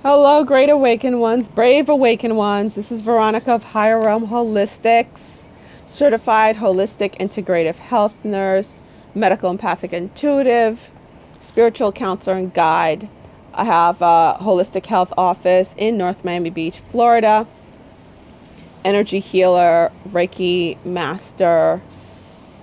Hello, great awakened ones, brave awakened ones. This is Veronica of Higher Realm Holistics, certified holistic integrative health nurse, medical empathic intuitive, spiritual counselor and guide. I have a holistic health office in North Miami Beach, Florida. Energy healer, Reiki master,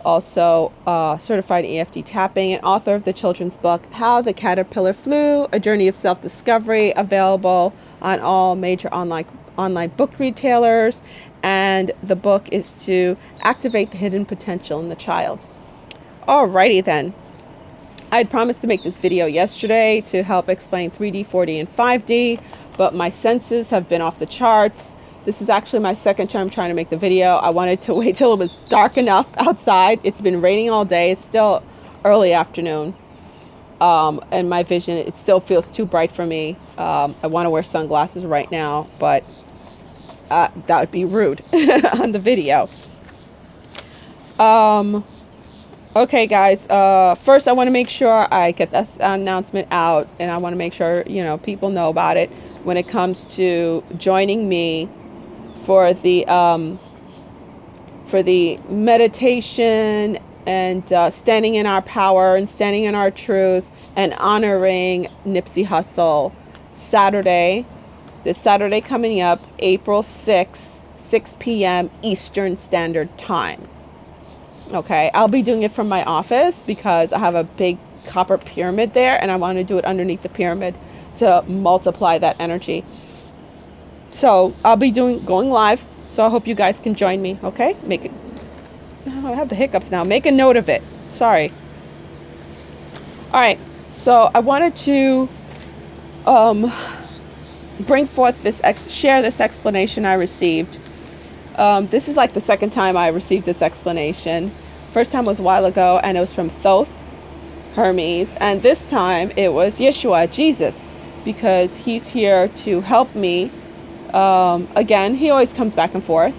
also certified EFT tapping, and author of the children's book How the Caterpillar Flew, A Journey of Self-Discovery, available on all major online book retailers. And the book is to activate the hidden potential in the child. Alrighty then. I had promised to make this video yesterday to help explain 3D, 4D, and 5D, but my senses have been off the charts. This is actually my second time trying to make the video. I wanted to wait till it was dark enough outside. It's been raining all day. It's still early afternoon. And my vision, it still feels too bright for me. I want to wear sunglasses right now, but that would be rude on the video. Okay, guys. First, I want to make sure I get this announcement out, and I want to make sure, people know about it when it comes to joining me for the meditation and standing in our power and standing in our truth and honoring Nipsey Hussle. This Saturday coming up, April 6th, 6 p.m. Eastern Standard Time. Okay, I'll be doing it from my office because I have a big copper pyramid there, and I want to do it underneath the pyramid to multiply that energy. So I'll be going live. So I hope you guys can join me. Okay, I have the hiccups now. Make a note of it. Sorry. All right. So I wanted to bring forth share this explanation I received. This is like the second time I received this explanation. First time was a while ago, and it was from Thoth Hermes, and this time it was Yeshua, Jesus, because he's here to help me. Again, he always comes back and forth.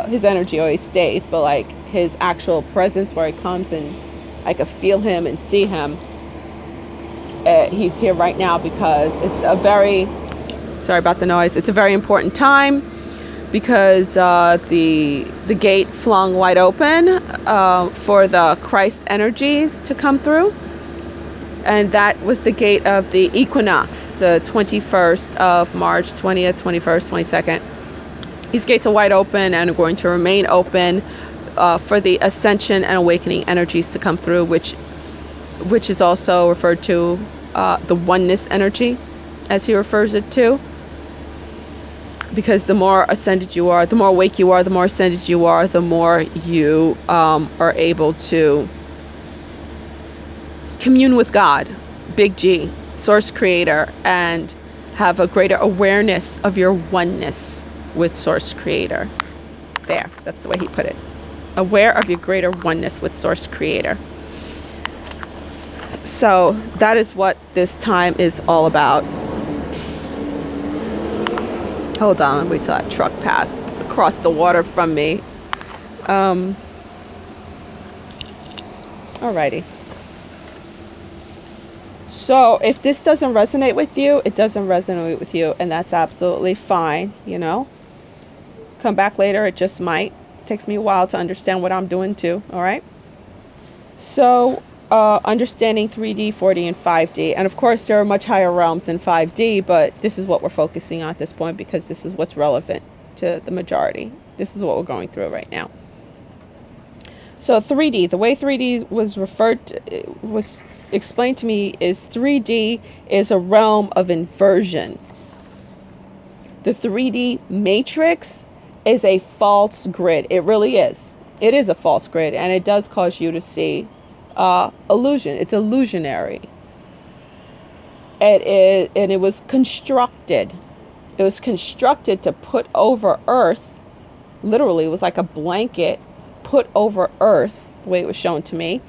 His energy always stays, but like his actual presence where he comes and I could feel him and see him. He's here right now because it's sorry about the noise. It's a very important time because the gate flung wide open for the Christ energies to come through. And that was the gate of the equinox, the 21st of March, 20th, 21st, 22nd. These gates are wide open and are going to remain open for the ascension and awakening energies to come through, which is also referred to the oneness energy, as he refers it to. Because the more ascended you are, the more awake you are, the more ascended you are, the more you are able to commune with God, big G, source creator, and have a greater awareness of your oneness with source creator. There, that's the way he put it. Aware of your greater oneness with source creator. So that is what this time is all about. Hold on, wait till that truck passes. It's across the water from me. Alrighty. So if this doesn't resonate with you, it doesn't resonate with you, and that's absolutely fine, Come back later, it just might. It takes me a while to understand what I'm doing too, all right? So understanding 3D, 4D, and 5D. And of course, there are much higher realms in 5D, but this is what we're focusing on at this point because this is what's relevant to the majority. This is what we're going through right now. So 3D, the way 3D was explained to me is 3D is a realm of inversion. The 3D matrix is a false grid. It really is. It is a false grid, and it does cause you to see illusion. It's illusionary. And it was constructed. It was constructed to put over Earth. Literally, it was like a blanket put over Earth, the way it was shown to me,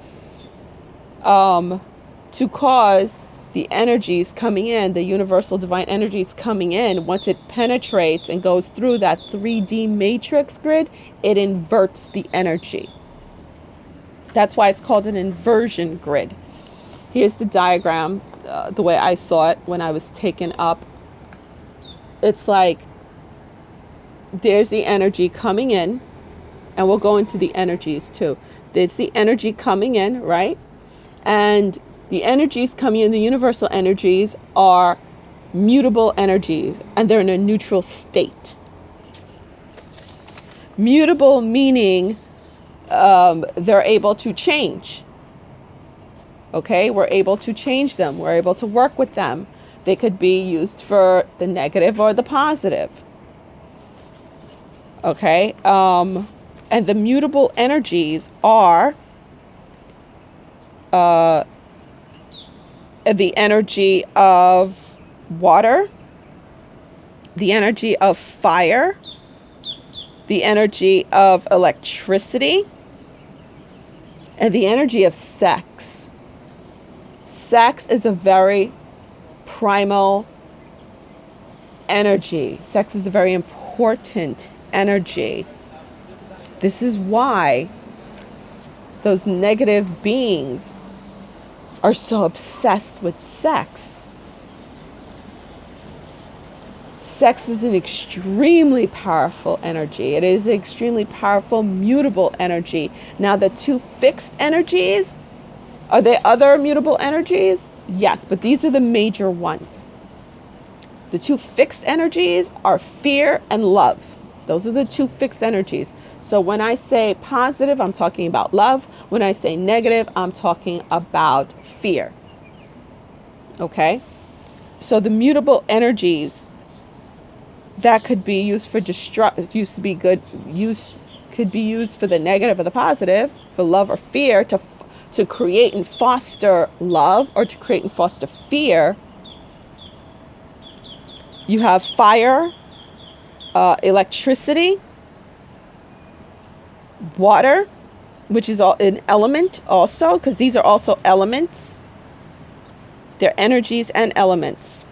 to cause the energies coming in, the universal divine energies coming in. Once it penetrates and goes through that 3D matrix grid, it inverts the energy. That's why it's called an inversion grid. Here's the diagram, the way I saw it when I was taken up it's like there's the energy coming in, and we'll go into the energies too. There's the energy coming in, right? And the energies coming in, the universal energies, are mutable energies, and they're in a neutral state. Mutable meaning they're able to change. Okay, we're able to change them. We're able to work with them. They could be used for the negative or the positive. Okay, and the mutable energies are the energy of water, the energy of fire, the energy of electricity, and the energy of sex. Sex is a very primal energy. Sex is a very important energy. This is why those negative beings are so obsessed with sex. Sex is an extremely powerful energy. It is an extremely powerful, mutable energy. Now, the two fixed energies, are there other mutable energies? Yes, but these are the major ones. The two fixed energies are fear and love. Those are the two fixed energies. So when I say positive, I'm talking about love. When I say negative, I'm talking about fear. Okay? So the mutable energies that could be used for used to be good, could be used for the negative or the positive, for love or fear, to create and foster love or to create and foster fear. You have fire, electricity, water, which is an element also, because these are also elements. They're energies and elements.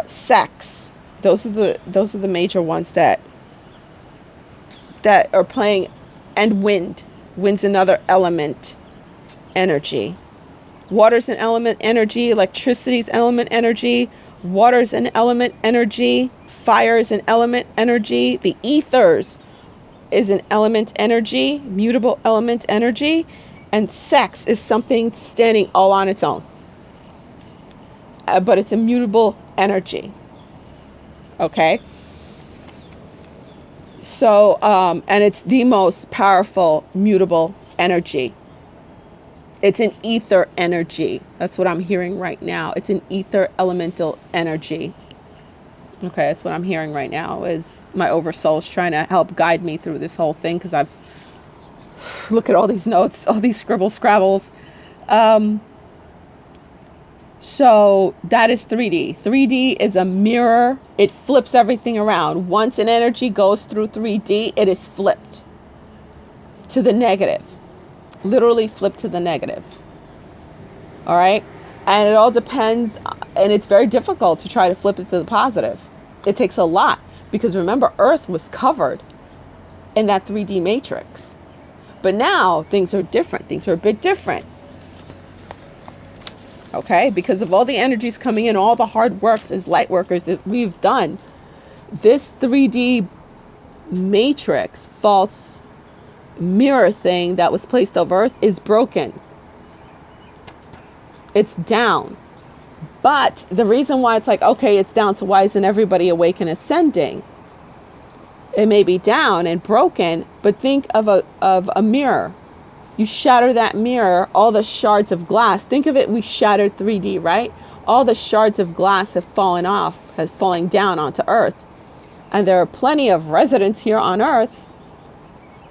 Sex. Those are the major ones that are playing, and wind. Wind's another element energy. Water's an element energy. Electricity's element energy. Water's an element energy. Fire is an element energy. The ethers is an element energy, mutable element energy, and sex is something standing all on its own. But it's a mutable energy. Okay? So, and it's the most powerful mutable energy. It's an ether energy. That's what I'm hearing right now. It's an ether elemental energy. Okay, that's what I'm hearing right now, is my oversoul's trying to help guide me through this whole thing, because I've look at all these notes, all these scrabbles. So that is 3D. 3D is a mirror. It flips everything around. Once an energy goes through 3D, it is flipped to the negative. Literally flipped to the negative. All right? And it all depends, and it's very difficult to try to flip it to the positive. It takes a lot, because remember, Earth was covered in that 3D matrix. But now things are different. Things are a bit different. Okay? Because of all the energies coming in, all the hard works as light workers that we've done, this 3D matrix, false mirror thing that was placed over Earth is broken. It's down. But the reason why it's like, okay, it's down, so why isn't everybody awake and ascending? It may be down and broken, but think of a mirror. You shatter that mirror, all the shards of glass. Think of it, we shattered 3D, right? All the shards of glass have fallen off, has fallen down onto Earth. And there are plenty of residents here on Earth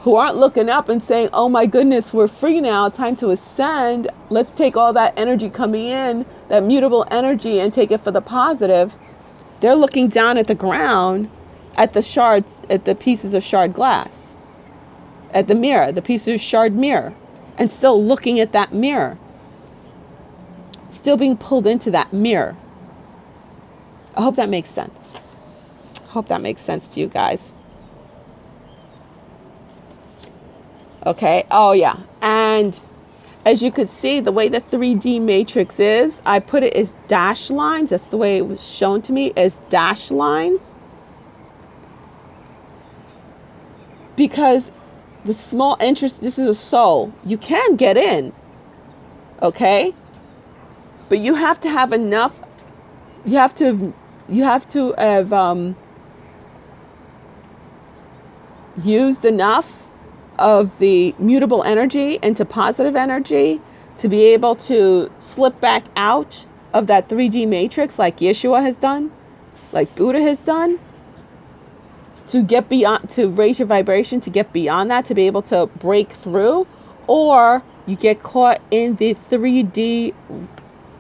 who aren't looking up and saying, oh my goodness, we're free now, time to ascend. Let's take all that energy coming in, that mutable energy, and take it for the positive. They're looking down at the ground, at the shards, at the pieces of shard glass, at the mirror, the pieces of shard mirror, and still looking at that mirror, still being pulled into that mirror. I hope that makes sense. I hope that makes sense to you guys. Okay. Oh yeah. And As you could see, the way the 3D matrix is, I put it as dash lines. That's the way it was shown to me, as dash lines. Because the small entrance, this is a soul. You can get in, okay? But you have to have enough, you have to have used enough of the mutable energy into positive energy to be able to slip back out of that 3D matrix like Yeshua has done, like Buddha has done, to get beyond, to raise your vibration, to get beyond that, to be able to break through, or you get caught in the 3D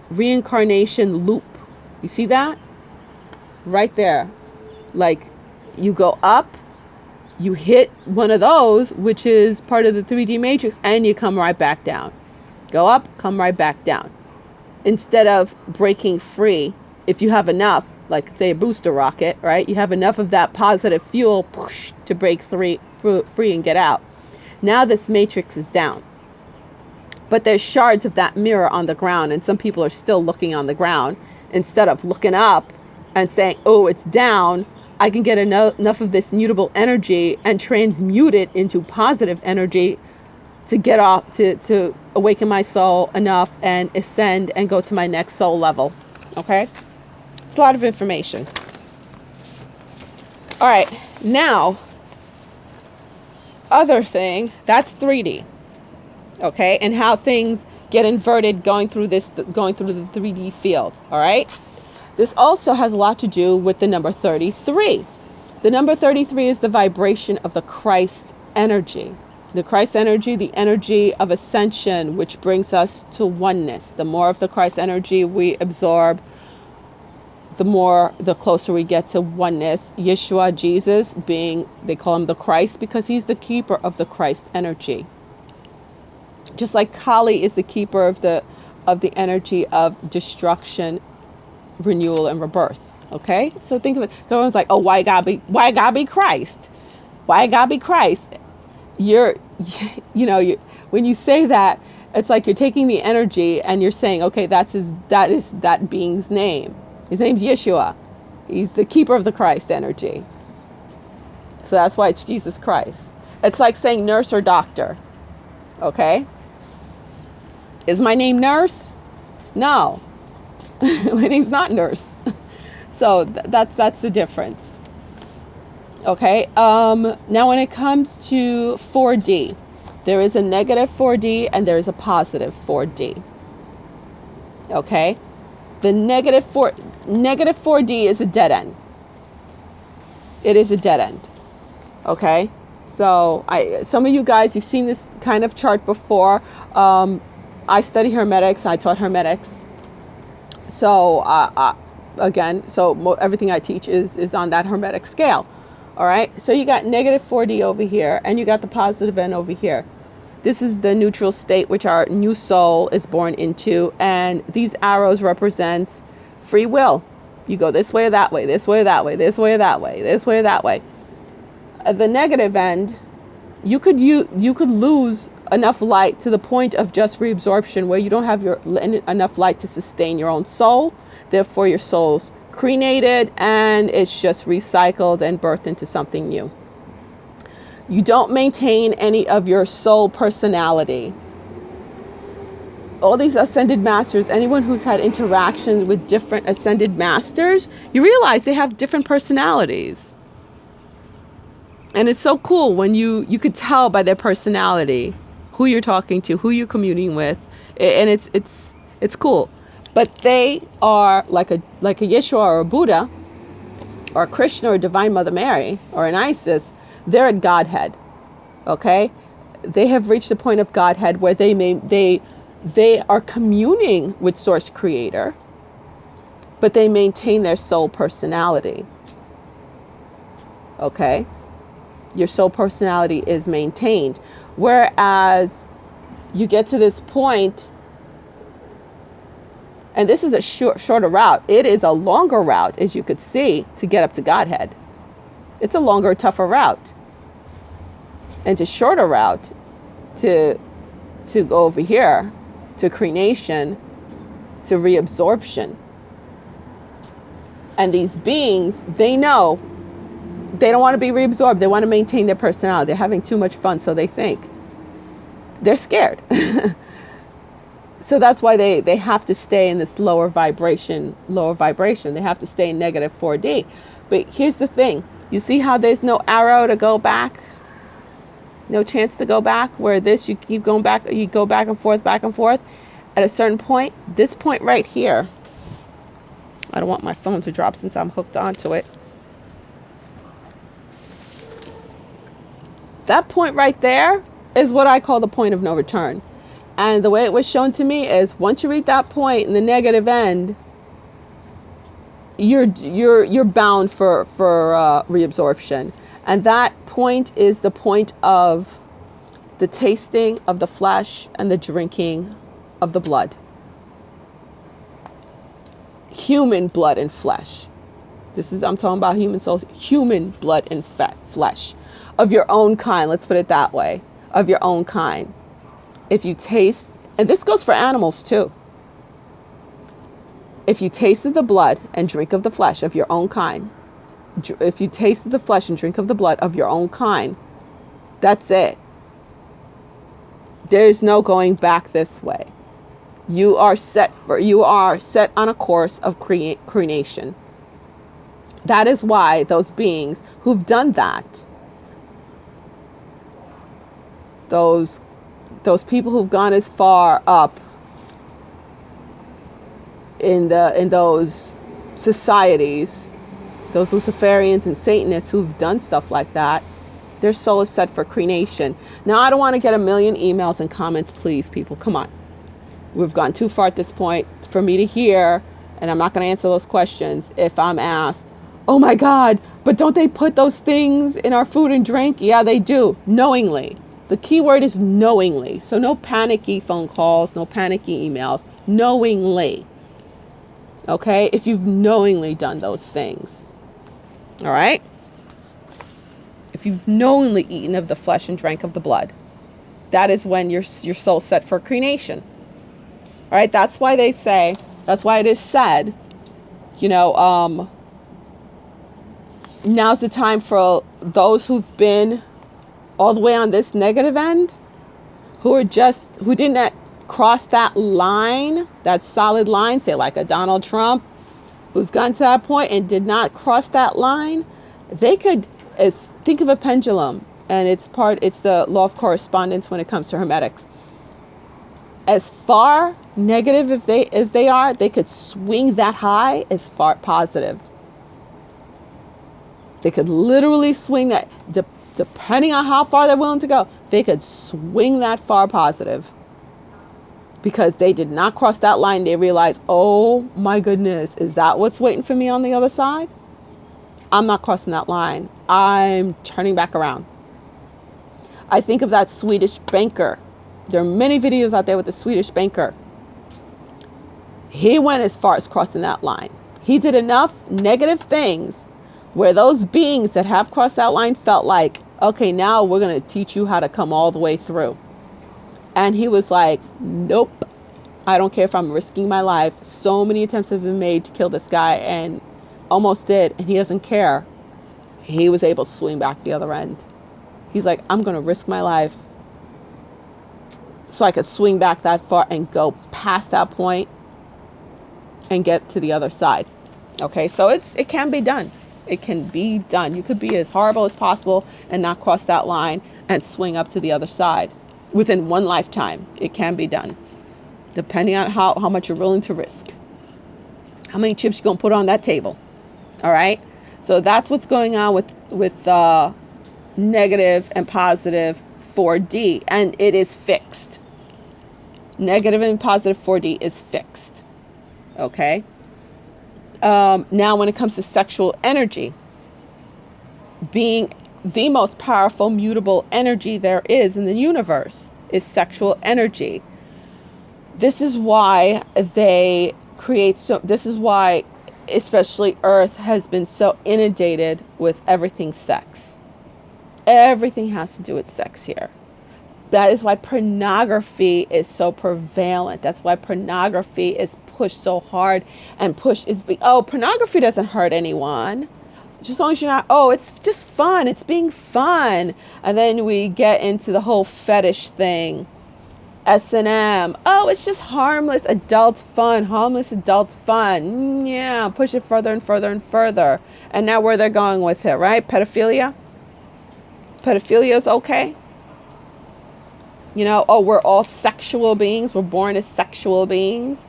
reincarnation loop. You see that? Right there. Like, you go up, you hit one of those, which is part of the 3D matrix, and you come right back down. Go up, come right back down. Instead of breaking free, if you have enough, like say a booster rocket, right? You have enough of that positive fuel push, to break free and get out. Now this matrix is down. But there's shards of that mirror on the ground, and some people are still looking on the ground. Instead of looking up and saying, oh, it's down, I can get enough of this mutable energy and transmute it into positive energy to get off, to awaken my soul enough and ascend and go to my next soul level. Okay? It's a lot of information. All right. Now, other thing, that's 3D. Okay? And how things get inverted going through the 3D field. All right? This also has a lot to do with the number 33. The number 33 is the vibration of the Christ energy. The Christ energy, the energy of ascension, which brings us to oneness. The more of the Christ energy we absorb, the closer we get to oneness. Yeshua, Jesus, being, they call him the Christ because he's the keeper of the Christ energy. Just like Kali is the keeper of the energy of destruction, renewal, and rebirth. Okay, so think of it. Everyone's like, oh, why gotta be Christ? Why gotta be Christ? When you say that, it's like you're taking the energy and you're saying, okay, that is that being's name. His name's Yeshua. He's the keeper of the Christ energy. So that's why it's Jesus Christ. It's like saying nurse or doctor. Okay. Is my name Nurse? No. My name's not Nurse. So that's the difference. Okay. Now when it comes to 4D, there is a negative 4D and there is a positive 4D. Okay. The negative 4D is a dead end. It is a dead end. Okay. So some of you guys, you've seen this kind of chart before. I study Hermetics. I taught Hermetics. So everything I teach is on that Hermetic scale. All right. So you got negative 4D over here, and you got the positive end over here. This is the neutral state, which our new soul is born into. And these arrows represent free will. You go this way or that way, this way or that way, this way or that way, this way or that way. At the negative end, you could lose enough light to the point of just reabsorption, where you don't have enough light to sustain your own soul. Therefore, your soul's cremated and it's just recycled and birthed into something new. You don't maintain any of your soul personality. All these ascended masters, anyone who's had interactions with different ascended masters, you realize they have different personalities. And it's so cool when you could tell by their personality who you're talking to, who you're communing with, and it's cool. But they are like a Yeshua or a Buddha or a Krishna or a Divine Mother Mary or an Isis. They're at Godhead. Okay? They have reached the point of Godhead where they are communing with Source Creator, but they maintain their soul personality. Okay? Your soul personality is maintained. Whereas you get to this point, and this is a shorter route. It is a longer route, as you could see, to get up to Godhead. It's a longer, tougher route. And a shorter route to to go over here to crenation, to reabsorption. And these beings, they know they don't want to be reabsorbed. They want to maintain their personality. They're having too much fun, so they think. They're scared. So that's why they have to stay in this lower vibration. They have to stay in negative 4D. But here's the thing. You see how there's no arrow to go back? No chance to go back? Where this, you keep going back, you go back and forth, back and forth. At a certain point, this point right here, I don't want my phone to drop since I'm hooked onto it. That point right there is what I call the point of no return. And the way it was shown to me is once you reach that point in the negative end, you're bound for reabsorption. And that point is the point of the tasting of the flesh and the drinking of the blood. Human blood and flesh. I'm talking about human souls, human blood and flesh. Of your own kind, let's put it that way. Of your own kind. If you taste, and this goes for animals too. If you tasted the blood and drink of the flesh of your own kind, if you tasted the flesh and drink of the blood of your own kind, that's it. There's no going back this way. You are set on a course of crenation. That is why those beings who've done that, those people who've gone as far up in those societies, those Luciferians and Satanists who've done stuff like that, their soul is set for crenation. Now, I don't want to get a million emails and comments, please, people. Come on. We've gone too far at this point for me to hear, and I'm not going to answer those questions if I'm asked, oh my God, but don't they put those things in our food and drink? Yeah, they do, knowingly. The key word is knowingly. So no panicky phone calls, no panicky emails, knowingly. Okay, if you've knowingly done those things. All right? If you've knowingly eaten of the flesh and drank of the blood, that is when your soul's set for crenation. All right, that's why they say, that's why it is said, now's the time for those who've been all the way on this negative end, who didn't cross that line, that solid line, say like a Donald Trump, who's gotten to that point and did not cross that line, they could think of a pendulum, and it's the law of correspondence when it comes to hermetics. As far negative as they are, they could swing that high as far positive. They could literally swing that, depending on how far they're willing to go, they could swing that far positive. Because they did not cross that line, they realized, oh my goodness, is that what's waiting for me on the other side? I'm not crossing that line. I'm turning back around. I think of that Swedish banker. There are many videos out there with the Swedish banker. He went as far as crossing that line. He did enough negative things where those beings that have crossed that line felt like, okay, now we're going to teach you how to come all the way through. And he was like, nope, I don't care if I'm risking my life. So many attempts have been made to kill this guy and almost did. And he doesn't care. He was able to swing back the other end. He's like, I'm going to risk my life so I could swing back that far and go past that point and get to the other side. Okay, so it can be done. It can be done. You could be as horrible as possible and not cross that line and swing up to the other side within one lifetime. It can be done, depending on how much you're willing to risk. How many chips you're going to put on that table. All right, so that's what's going on with negative and positive 4D, and it is fixed. Negative and positive 4D is fixed. Okay. Now, when it comes to sexual energy, being the most powerful mutable energy there is in the universe is sexual energy. This is why this is why especially Earth has been so inundated with everything sex. Everything has to do with sex here. That is why pornography is so prevalent. That's why pornography is pushed so hard, and pornography doesn't hurt anyone. Just as long as you're not, oh, it's just fun. It's being fun. And then we get into the whole fetish thing. S&M. Oh, it's just harmless adult fun. Harmless adult fun. Yeah, push it further and further and further. And now where they're going with it, right? Pedophilia. Pedophilia is okay. You know, oh, we're all sexual beings. We're born as sexual beings.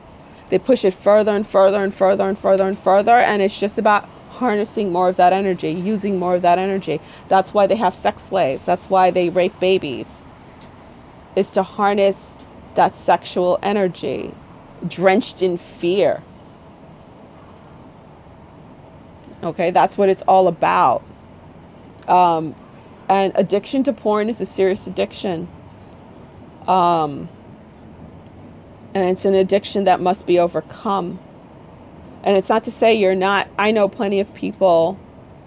They push it further and further and further and further and further. And it's just about harnessing more of that energy, using more of that energy. That's why they have sex slaves. That's why they rape babies. Is to harness that sexual energy, drenched in fear. Okay, that's what it's all about. And addiction to porn is a serious addiction. And it's an addiction that must be overcome. And it's not to say you're not. I know plenty of people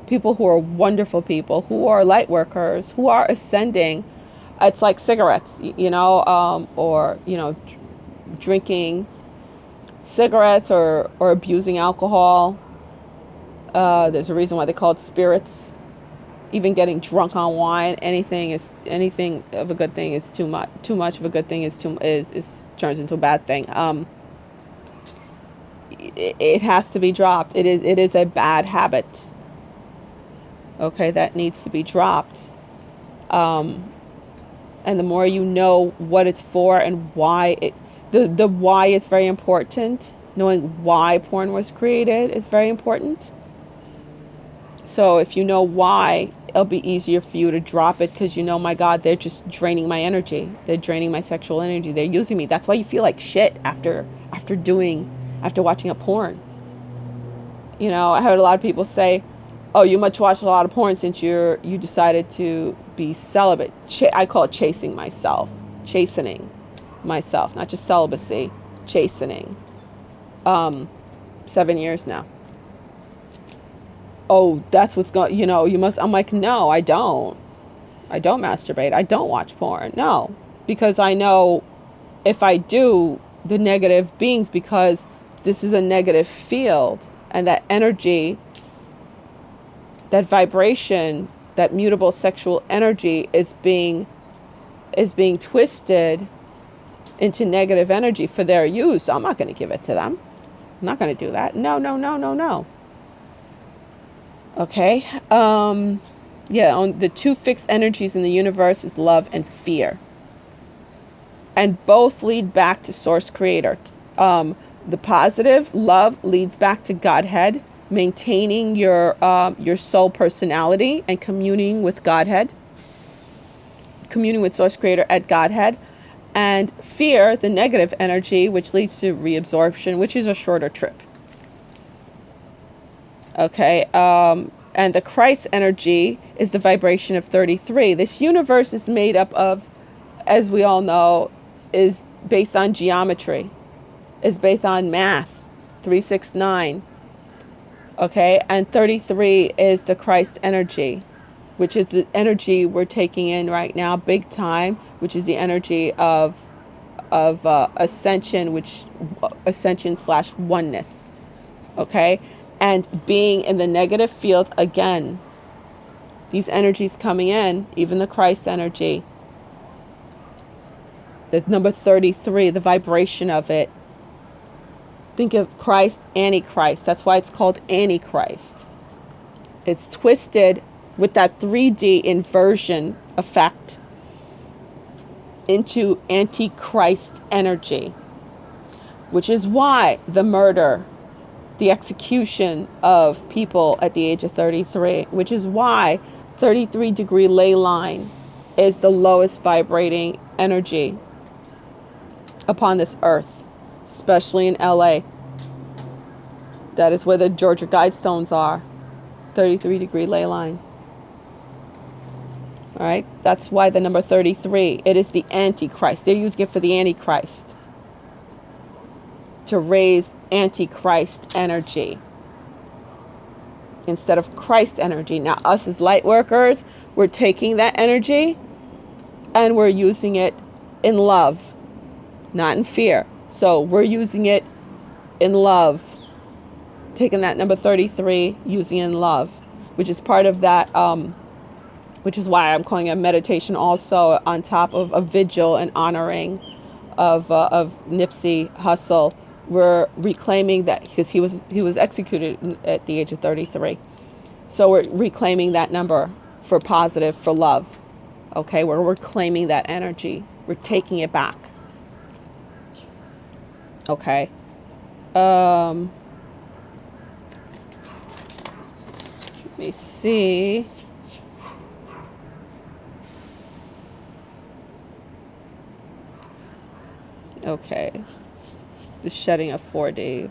who are wonderful people, who are light workers, who are ascending. It's like cigarettes, or, drinking cigarettes or abusing alcohol. There's a reason why they call it spirits. Even getting drunk on wine, anything of a good thing is too much. Too much of a good thing is turns into a bad thing. It has to be dropped. It is a bad habit. Okay, that needs to be dropped. And the more you know what it's for and why the why is very important. Knowing why porn was created is very important. So if you know why, it'll be easier for you to drop it, because my God, they're just draining my energy. They're draining my sexual energy. They're using me. That's why you feel like shit after watching a porn. I heard a lot of people say, oh, you must watch a lot of porn since you decided to be celibate. I call it chastening myself, not just celibacy, chastening. 7 years now. Oh, that's what's going, you must, I'm like, no, I don't masturbate. I don't watch porn. No, because I know if I do, the negative beings, because this is a negative field, and that energy, that vibration, that mutable sexual energy is being twisted into negative energy for their use. I'm not going to give it to them. I'm not going to do that. No. Okay. On the two fixed energies in the universe is love and fear. And both lead back to Source Creator. The positive, love, leads back to Godhead, maintaining your soul personality and communing with Godhead, communing with Source Creator at Godhead. And fear, the negative energy, which leads to reabsorption, which is a shorter trip. Okay, and the Christ energy is the vibration of 33. This universe is made up of, as we all know, is based on geometry, is based on math, 369. Okay, and 33 is the Christ energy, which is the energy we're taking in right now, big time, which is the energy of ascension, ascension/oneness. Okay. And being in the negative field again, these energies coming in, even the Christ energy, the number 33, the vibration of it. Think of Christ, Antichrist. That's why it's called Antichrist. It's twisted with that 3D inversion effect into Antichrist energy, which is why the murder, the execution of people at the age of 33, which is why 33-degree ley line is the lowest vibrating energy upon this earth, especially in LA. That is where the Georgia Guidestones are, 33-degree ley line. All right, that's why the number 33, it is the Antichrist. They're using it for the Antichrist, to raise Antichrist energy instead of Christ energy. Now, us as light workers, we're taking that energy and we're using it in love, not in fear. So we're using it in love, taking that number 33, using it in love, which is part of that, which is why I'm calling it meditation also, on top of a vigil and honoring of Nipsey Hussle. We're reclaiming that, because he was executed at the age of 33. So we're reclaiming that number for positive, for love. Okay, we're claiming that energy. We're taking it back. Okay. Let me see. Okay. The shedding of 4D.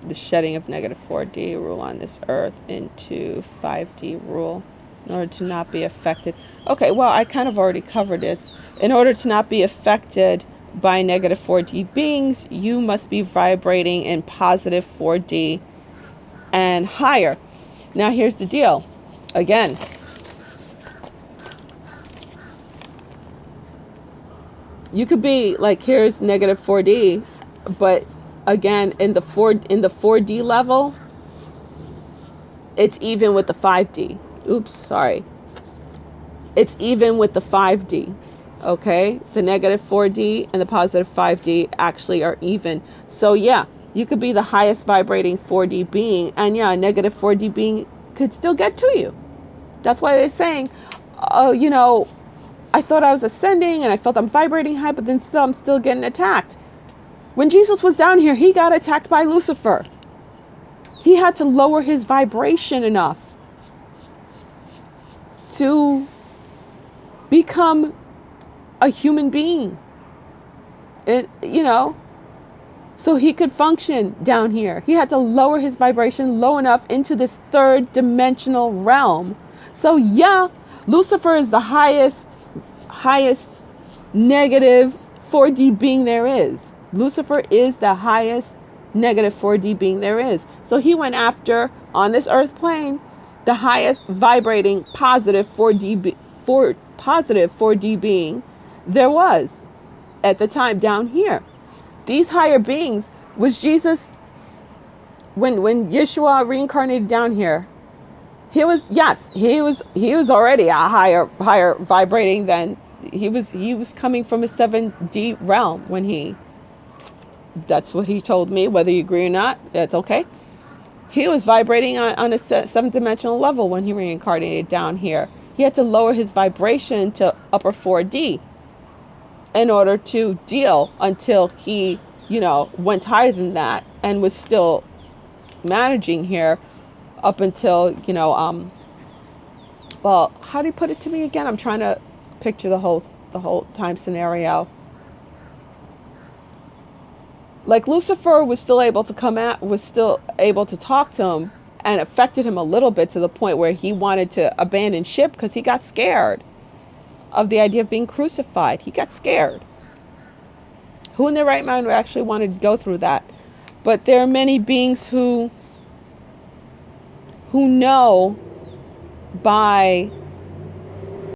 The shedding of negative 4D rule on this earth into 5D rule in order to not be affected. Okay, well, I kind of already covered it. In order to not be affected by negative 4D beings, you must be vibrating in positive 4D and higher. Now, here's the deal. Again, you could be like, here's negative 4D, but again, in the 4D level, it's even with the 5D. Oops, sorry. It's even with the 5D. Okay? The negative 4D and the positive 5D actually are even. So yeah, you could be the highest vibrating 4D being, and yeah, a negative 4D being could still get to you. That's why they're saying, oh, you know, I thought I was ascending and I felt I'm vibrating high, but then still I'm still getting attacked. When Jesus was down here, he got attacked by Lucifer. He had to lower his vibration enough to become a human being. You know, so he could function down here. He had to lower his vibration low enough into this third dimensional realm. So yeah, Lucifer is the highest negative 4D being there is. Lucifer is the highest negative 4D being there is. So he went after, on this earth plane, the highest vibrating positive 4D being there was at the time down here. These higher beings, was Jesus, when Yeshua reincarnated down here, he was already a higher vibrating than he was coming from a 7D realm when that's what he told me. Whether you agree or not, that's okay. He was vibrating on a 7th dimensional level when he reincarnated down here. He had to lower his vibration to upper 4D in order to deal, until he, went higher than that and was still managing here up until, well, how do you put it to me again? I'm trying to picture the whole time scenario. Like, Lucifer was still able to talk to him, and affected him a little bit, to the point where he wanted to abandon ship because he got scared of the idea of being crucified. He got scared. Who in their right mind would actually want to go through that? But there are many beings who know by